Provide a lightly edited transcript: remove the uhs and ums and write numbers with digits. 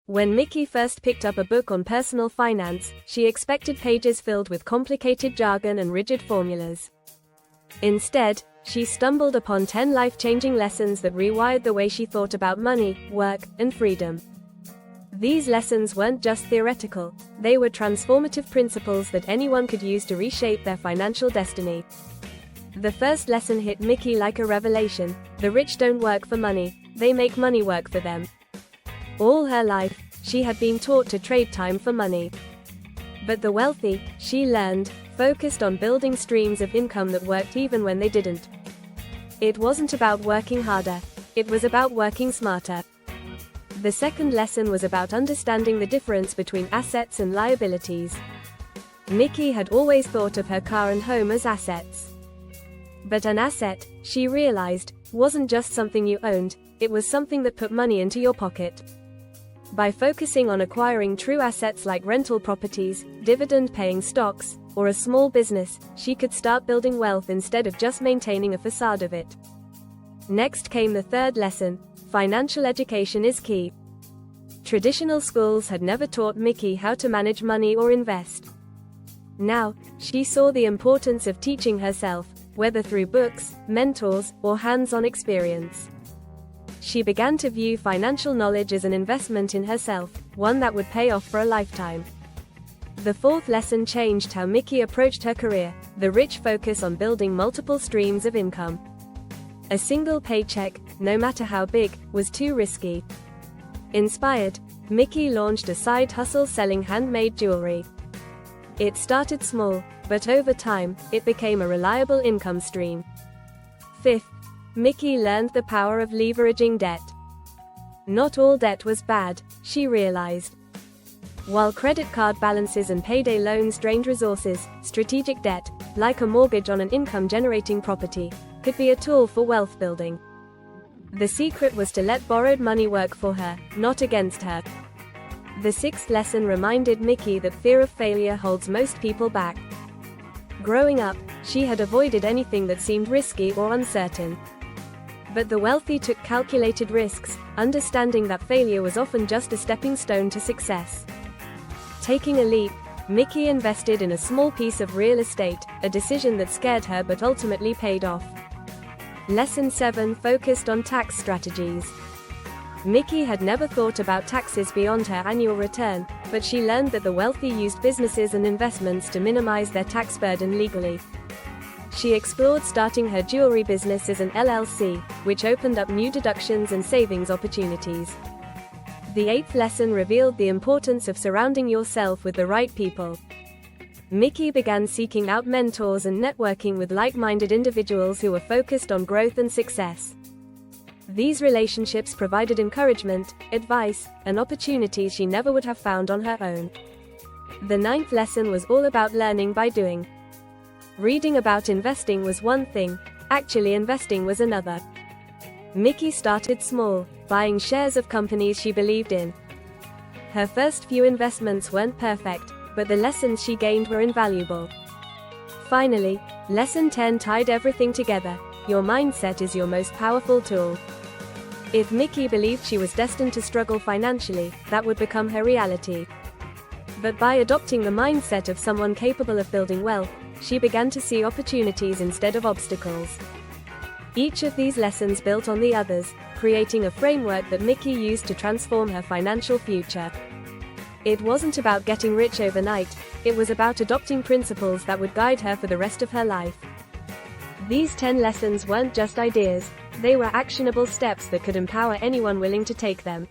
When Mickey first picked up a book on personal finance, she expected pages filled with complicated jargon and rigid formulas. Instead, she stumbled upon 10 life-changing lessons that rewired the way she thought about money, work, and freedom. These lessons weren't just theoretical, they were transformative principles that anyone could use to reshape their financial destiny. The first lesson hit Mickey like a revelation: the rich don't work for money, they make money work for them. All her life, she had been taught to trade time for money. But the wealthy, she learned, focused on building streams of income that worked even when they didn't. It wasn't about working harder, it was about working smarter. The second lesson was about understanding the difference between assets and liabilities. Mickey had always thought of her car and home as assets. But an asset, she realized, wasn't just something you owned, it was something that put money into your pocket. By focusing on acquiring true assets like rental properties, dividend-paying stocks, or a small business, she could start building wealth instead of just maintaining a facade of it. Next came the third lesson: financial education is key. Traditional schools had never taught Mickey how to manage money or invest. Now, she saw the importance of teaching herself, whether through books, mentors, or hands-on experience. She began to view financial knowledge as an investment in herself, one that would pay off for a lifetime. The fourth lesson changed how Mickey approached her career: the rich focus on building multiple streams of income. A single paycheck, no matter how big, was too risky. Inspired, Mickey launched a side hustle selling handmade jewelry. It started small, but over time, it became a reliable income stream. Fifth, Mickey learned the power of leveraging debt. Not all debt was bad, she realized. While credit card balances and payday loans drained resources, strategic debt, like a mortgage on an income-generating property, could be a tool for wealth building. The secret was to let borrowed money work for her, not against her. The sixth lesson reminded Mickey that fear of failure holds most people back. Growing up, she had avoided anything that seemed risky or uncertain. But the wealthy took calculated risks, understanding that failure was often just a stepping stone to success. Taking a leap, Mickey invested in a small piece of real estate, a decision that scared her but ultimately paid off. Lesson 7 focused on tax strategies. Mickey had never thought about taxes beyond her annual return, but she learned that the wealthy used businesses and investments to minimize their tax burden legally. She explored starting her jewelry business as an LLC, which opened up new deductions and savings opportunities. The eighth lesson revealed the importance of surrounding yourself with the right people. Mickey began seeking out mentors and networking with like-minded individuals who were focused on growth and success. These relationships provided encouragement, advice, and opportunities she never would have found on her own. The ninth lesson was all about learning by doing. Reading about investing was one thing, actually investing was another. Mickey started small, buying shares of companies she believed in. Her first few investments weren't perfect, but the lessons she gained were invaluable. Finally, lesson 10 tied everything together: your mindset is your most powerful tool. If Mickey believed she was destined to struggle financially, that would become her reality. But by adopting the mindset of someone capable of building wealth, she began to see opportunities instead of obstacles. Each of these lessons built on the others, creating a framework that Mickey used to transform her financial future. It wasn't about getting rich overnight, it was about adopting principles that would guide her for the rest of her life. These 10 lessons weren't just ideas, they were actionable steps that could empower anyone willing to take them.